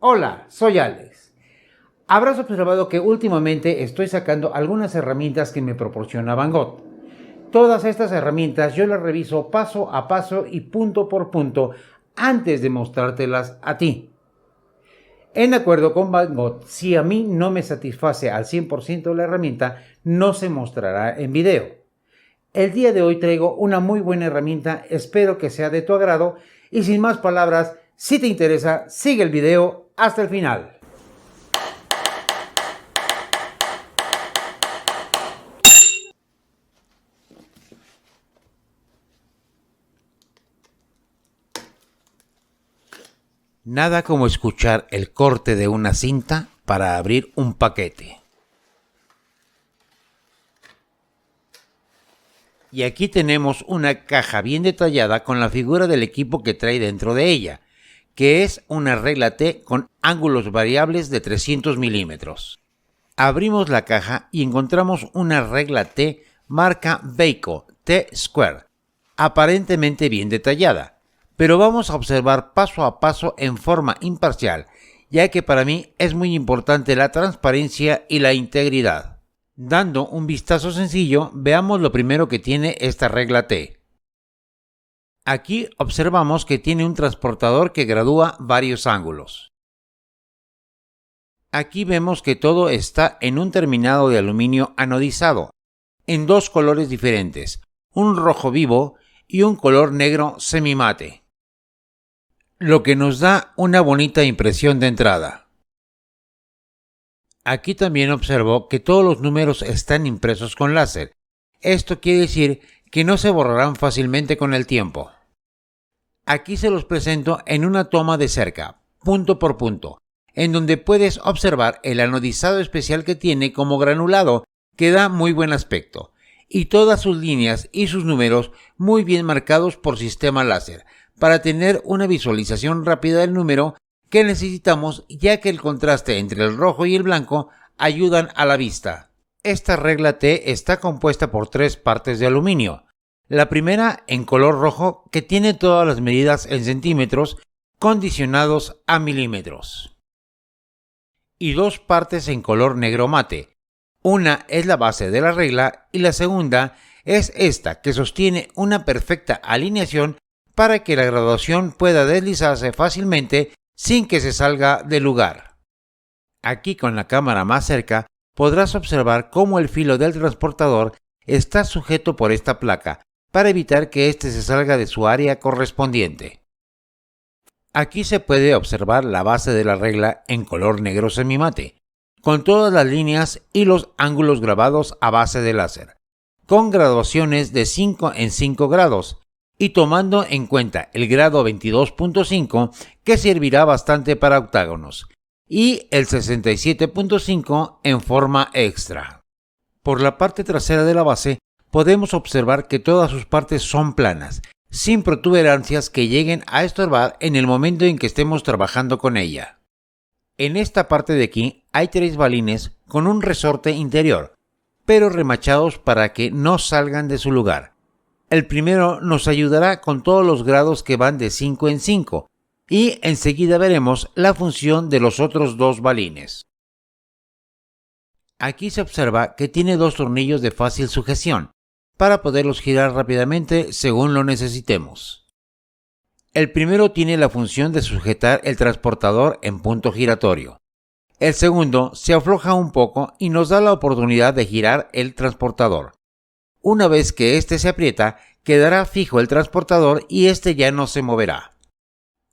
Hola, soy Alex. Habrás observado que últimamente estoy sacando algunas herramientas que me proporciona Van Gogh. Todas estas herramientas yo las reviso paso a paso y punto por punto antes de mostrártelas a ti. En acuerdo con Van Gogh, si a mí no me satisface al 100% la herramienta, no se mostrará en video. El día de hoy traigo una muy buena herramienta, espero que sea de tu agrado y sin más palabras, si te interesa, sigue el video hasta el final. Nada como escuchar el corte de una cinta para abrir un paquete. Y aquí tenemos una caja bien detallada con la figura del equipo que trae dentro de ella, que es una regla T con ángulos variables de 300 milímetros. Abrimos la caja y encontramos una regla T marca Beko T-Square, aparentemente bien detallada, pero vamos a observar paso a paso en forma imparcial, ya que para mí es muy importante la transparencia y la integridad. Dando un vistazo sencillo, veamos lo primero que tiene esta regla T. Aquí observamos que tiene un transportador que gradúa varios ángulos. Aquí vemos que todo está en un terminado de aluminio anodizado, en dos colores diferentes, un rojo vivo y un color negro semimate, lo que nos da una bonita impresión de entrada. Aquí también observo que todos los números están impresos con láser. Esto quiere decir que no se borrarán fácilmente con el tiempo. Aquí se los presento en una toma de cerca, punto por punto, en donde puedes observar el anodizado especial que tiene como granulado, que da muy buen aspecto, y todas sus líneas y sus números muy bien marcados por sistema láser, para tener una visualización rápida del número que necesitamos, ya que el contraste entre el rojo y el blanco ayudan a la vista. Esta regla T está compuesta por tres partes de aluminio. La primera en color rojo, que tiene todas las medidas en centímetros condicionados a milímetros. Y dos partes en color negro mate. Una es la base de la regla y la segunda es esta, que sostiene una perfecta alineación para que la graduación pueda deslizarse fácilmente sin que se salga del lugar. Aquí con la cámara más cerca podrás observar cómo el filo del transportador está sujeto por esta placa para evitar que éste se salga de su área correspondiente. Aquí se puede observar la base de la regla en color negro semimate, con todas las líneas y los ángulos grabados a base de láser, con graduaciones de 5 en 5 grados, y tomando en cuenta el grado 22.5 que servirá bastante para octágonos y el 67.5 en forma extra. Por la parte trasera de la base podemos observar que todas sus partes son planas, sin protuberancias que lleguen a estorbar en el momento en que estemos trabajando con ella. En esta parte de aquí hay tres balines con un resorte interior, pero remachados para que no salgan de su lugar. El primero nos ayudará con todos los grados que van de 5 en 5 y enseguida veremos la función de los otros dos balines. Aquí se observa que tiene dos tornillos de fácil sujeción para poderlos girar rápidamente según lo necesitemos. El primero tiene la función de sujetar el transportador en punto giratorio. El segundo se afloja un poco y nos da la oportunidad de girar el transportador. Una vez que este se aprieta, quedará fijo el transportador y este ya no se moverá.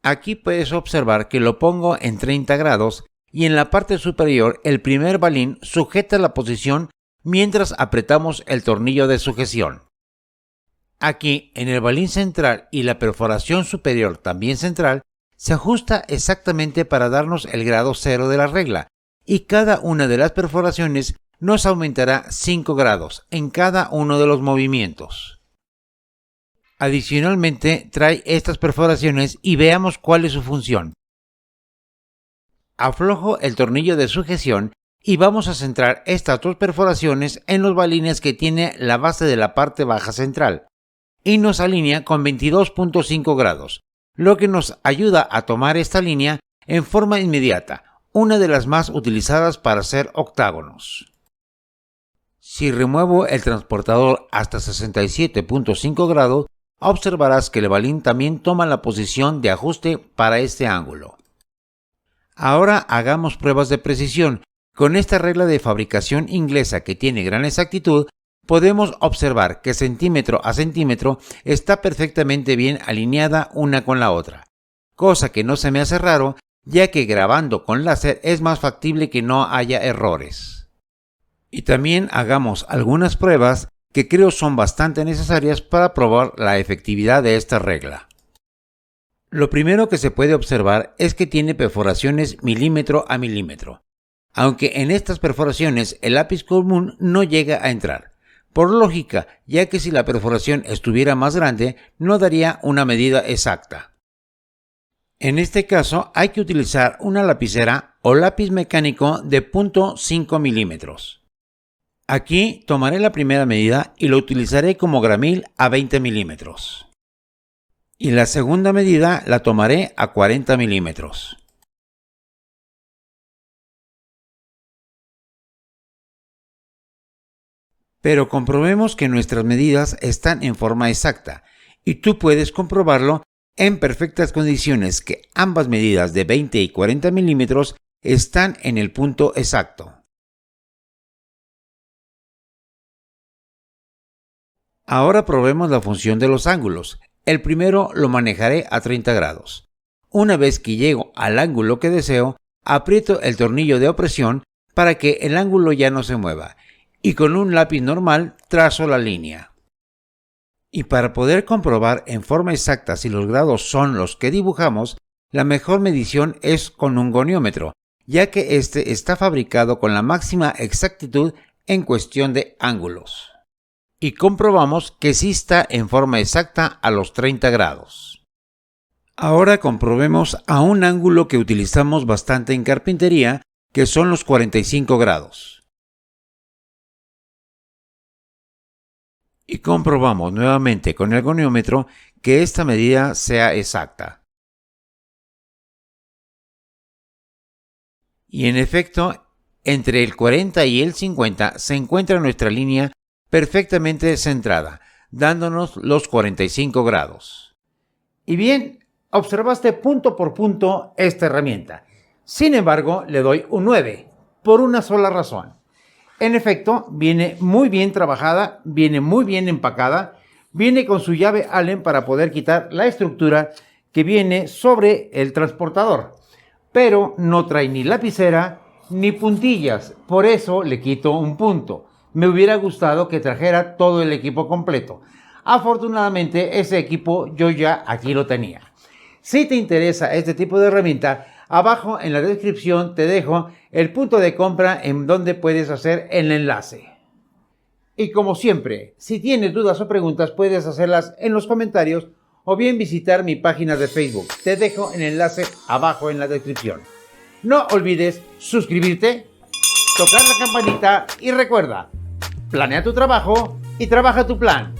Aquí puedes observar que lo pongo en 30 grados y en la parte superior el primer balín sujeta la posición mientras apretamos el tornillo de sujeción. Aquí en el balín central y la perforación superior también central se ajusta exactamente para darnos el grado 0 de la regla y cada una de las perforaciones nos aumentará 5 grados en cada uno de los movimientos. Adicionalmente trae estas perforaciones y veamos cuál es su función. Aflojo el tornillo de sujeción y vamos a centrar estas dos perforaciones en los balines que tiene la base de la parte baja central y nos alinea con 22.5 grados, lo que nos ayuda a tomar esta línea en forma inmediata, una de las más utilizadas para hacer octágonos. Si remuevo el transportador hasta 67.5 grados, observarás que el balín también toma la posición de ajuste para este ángulo. Ahora hagamos pruebas de precisión. Con esta regla de fabricación inglesa que tiene gran exactitud, podemos observar que centímetro a centímetro está perfectamente bien alineada una con la otra, cosa que no se me hace raro, ya que grabando con láser es más factible que no haya errores. Y también hagamos algunas pruebas que creo son bastante necesarias para probar la efectividad de esta regla. Lo primero que se puede observar es que tiene perforaciones milímetro a milímetro, aunque en estas perforaciones el lápiz común no llega a entrar, por lógica, ya que si la perforación estuviera más grande no daría una medida exacta. En este caso hay que utilizar una lapicera o lápiz mecánico de 0.5 milímetros. Aquí tomaré la primera medida y lo utilizaré como gramil a 20 milímetros. Y la segunda medida la tomaré a 40 milímetros. Pero comprobemos que nuestras medidas están en forma exacta y tú puedes comprobarlo en perfectas condiciones que ambas medidas de 20 y 40 milímetros están en el punto exacto. Ahora probemos la función de los ángulos. El primero lo manejaré a 30 grados. Una vez que llego al ángulo que deseo, aprieto el tornillo de opresión para que el ángulo ya no se mueva y con un lápiz normal trazo la línea. Y para poder comprobar en forma exacta si los grados son los que dibujamos, la mejor medición es con un goniómetro, ya que este está fabricado con la máxima exactitud en cuestión de ángulos. Y comprobamos que sí está en forma exacta a los 30 grados. Ahora comprobemos a un ángulo que utilizamos bastante en carpintería, que son los 45 grados. Y comprobamos nuevamente con el goniómetro que esta medida sea exacta. Y en efecto, entre el 40 y el 50 se encuentra nuestra línea perfectamente centrada, dándonos los 45 grados. Y bien, observaste punto por punto esta herramienta. Sin embargo, le doy un 9, por una sola razón. En efecto, viene muy bien trabajada, viene muy bien empacada, viene con su llave Allen para poder quitar la estructura que viene sobre el transportador, pero no trae ni lapicera ni puntillas, por eso le quito un punto. Me hubiera gustado que trajera todo el equipo completo. Afortunadamente, ese equipo yo ya aquí lo tenía. Si te interesa este tipo de herramienta, abajo en la descripción te dejo el punto de compra en donde puedes hacer el enlace. Y como siempre, si tienes dudas o preguntas, puedes hacerlas en los comentarios o bien visitar mi página de Facebook. Te dejo el enlace abajo en la descripción. No olvides suscribirte, tocar la campanita y recuerda, planea tu trabajo y trabaja tu plan.